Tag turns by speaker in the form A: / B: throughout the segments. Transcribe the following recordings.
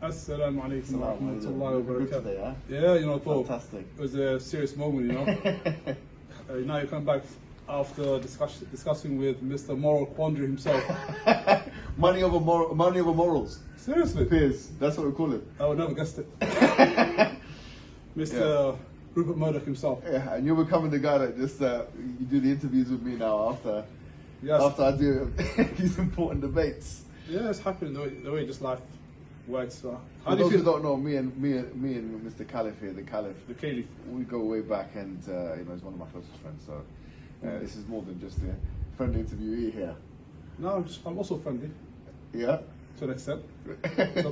A: Assalamu alaikum wa rahmatullahi wa
B: Good today,
A: barakatuh.
B: huh?
A: Yeah, you know, I thought
B: Fantastic.
A: it was a serious moment, you know. Now you come back after discussing with Mr. Moral Quandary himself.
B: Money over morals.
A: Seriously?
B: Piers, that's what we call it.
A: I would never guessed it. Mr. Rupert Murdoch himself.
B: Yeah, and you're becoming the guy that just you do the interviews with me now after I do these important debates.
A: Yeah, it's happening the way just life works. So,
B: For those who don't know, me and Mr. Caliph here, the Caliph, we go way back, and he's one of my closest friends. So this is more than just a friendly interviewee here.
A: No, I'm also friendly.
B: Yeah.
A: To an extent.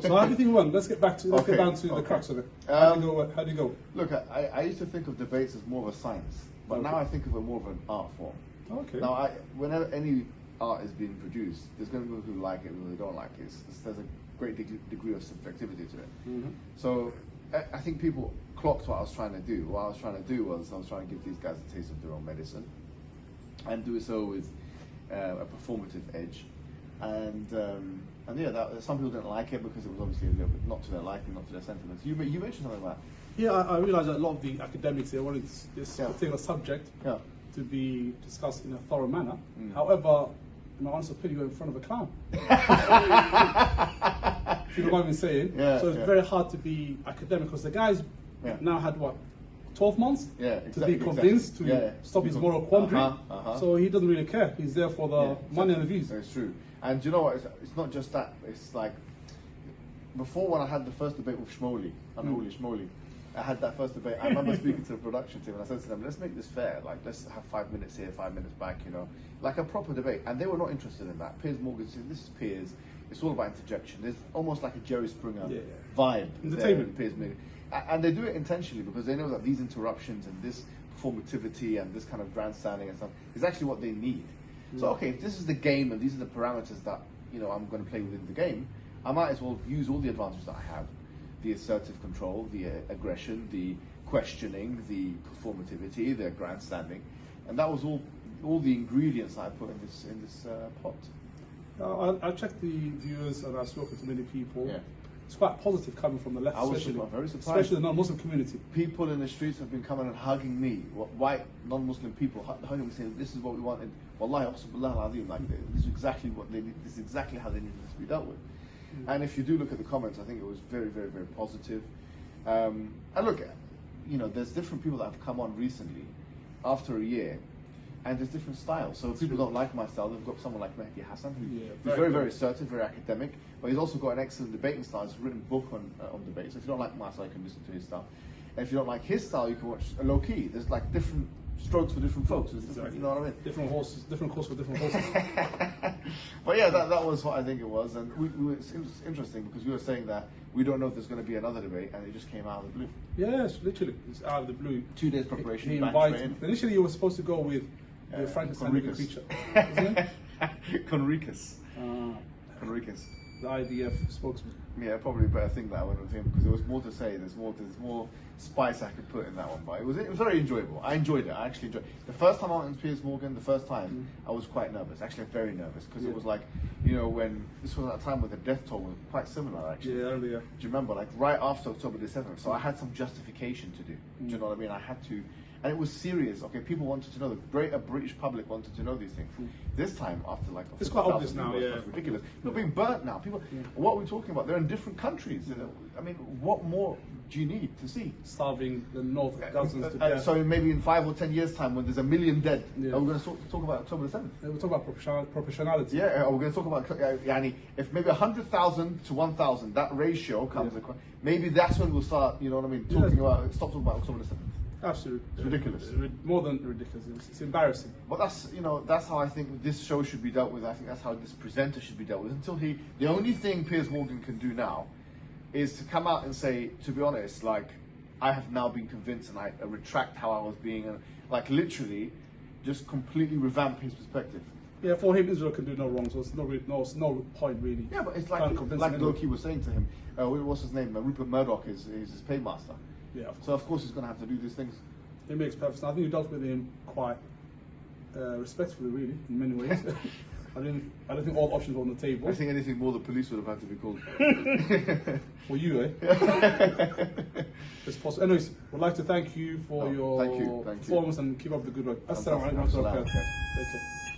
A: So how do you think it went? Let's get down to the crux of it. How do you go?
B: Look, I used to think of debates as more of a science, but now I think of it more of an art form.
A: Okay.
B: Now, whenever any art is being produced, there's going to be people who like it and who don't like it. There's a great degree of subjectivity to it.
A: Mm-hmm.
B: So I think people clocked what I was trying to do. What I was trying to do was I was trying to give these guys a taste of their own medicine and do so with a performative edge. And some people didn't like it because it was obviously a little bit not to their liking, not to their sentiments. You mentioned something about that.
A: Yeah, I realised that a lot of the academics here wanted this particular subject to be discussed in a thorough manner. However, in my honest opinion, you're in front of a clown. If you don't mind me saying. So it's very hard to be academic because the guy's now had 12 months to be convinced to stop his moral quandary. So he doesn't really care. He's there for the money and the views.
B: It's true. And you know what? It's not just that. It's like before when I had the first debate with Shmoli, Unholy Shmoli, I had that first debate. I remember speaking to the production team and I said to them, let's make this fair. Like, let's have 5 minutes here, 5 minutes back, you know, like a proper debate. And they were not interested in that. Piers Morgan said, this is Piers. It's all about interjection. There's almost like a Jerry Springer vibe.
A: Entertainment.
B: Piers made it. And they do it intentionally because they know that these interruptions and this performativity and this kind of grandstanding and stuff is actually what they need. So, okay, if this is the game and these are the parameters that, you know, I'm going to play within the game, I might as well use all the advantages that I have. The assertive control, the aggression, the questioning, the performativity, the grandstanding. And that was all the ingredients that I put in this pot.
A: I checked the viewers and I've spoken to many people. It's quite positive coming from the left,
B: I was very surprised.
A: Especially the non-Muslim community.
B: People in the streets have been coming and hugging me, white non-Muslim people hugging me, saying, this is what we wanted. Wallahi, like, this is exactly what they need. This is exactly how they needed this to be dealt with. And if you do look at the comments, I think it was very, very, very positive. And look, you know, there's different people that have come on recently after a year, and there's different styles. So if people don't like my style, they've got someone like Mehdi Hassan, who's very, very assertive, very academic, but he's also got an excellent debating style. He's written a book on debate. So if you don't like my style, you can listen to his style. And if you don't like his style, you can watch a low key. There's like different strokes for different folks. You know what I mean?
A: Different horses, different course for different horses.
B: But yeah, that was what I think it was. And it was interesting because we were saying that we don't know if there's going to be another debate, and it just came out of the blue.
A: Yes, literally, it's out of the blue.
B: 2 days preparation.
A: He invited. Initially, you were supposed to go with Frankenstein the creature.
B: Conricus.
A: Conricus. The IDF spokesman.
B: Yeah, probably a better thing that I went with him because there was more to say. There's more spice I could put in that one. But it was very enjoyable. I enjoyed it. I actually enjoyed it. The first time I went to Piers Morgan, the first time, I was quite nervous. Actually, very nervous because it was like, you know, when this was at a time where the death toll was quite similar. Actually,
A: earlier.
B: Do you remember? Like right after October the 7th. So I had some justification to do. Do you know what I mean? I had to. And it was serious. Okay, people wanted to know. The greater British public wanted to know these things. This time, after like
A: it's quite obvious now.
B: It's ridiculous. People are being burnt now. People, what are we talking about? They're in different countries. I mean, what more do you need to see?
A: Starving the north of dozens to death.
B: So maybe in 5 or 10 years' time, when there's 1 million dead, are we going to talk about October the 7th?
A: We're talking about proportionality.
B: Yeah, are we going to talk about if maybe 100,000 to 1,000, that ratio comes across. Maybe that's when we'll start. You know what I mean? Stop talking about October the 7th.
A: Absolutely.
B: It's ridiculous.
A: More than ridiculous. It's embarrassing.
B: But that's how I think this show should be dealt with. I think that's how this presenter should be dealt with. The only thing Piers Morgan can do now is to come out and say, to be honest, like, I have now been convinced and I retract how I was being, and like literally just completely revamp his perspective.
A: Yeah, for him, Israel can do no wrong, so it's no point really.
B: Yeah, but it's like Loki was saying to him, what's his name? Rupert Murdoch is his paymaster.
A: Yeah,
B: so of course he's going to have to do these things.
A: It makes perfect sense. I think he dealt with him quite respectfully, really, in many ways. I don't think all options were on the table.
B: I think anything more, the police would have had to be called.
A: For you, eh? It's possible. Anyways, we'd like to thank you for your
B: thank you.
A: performance and keep up the good work. Assalamu alaikum. Take care.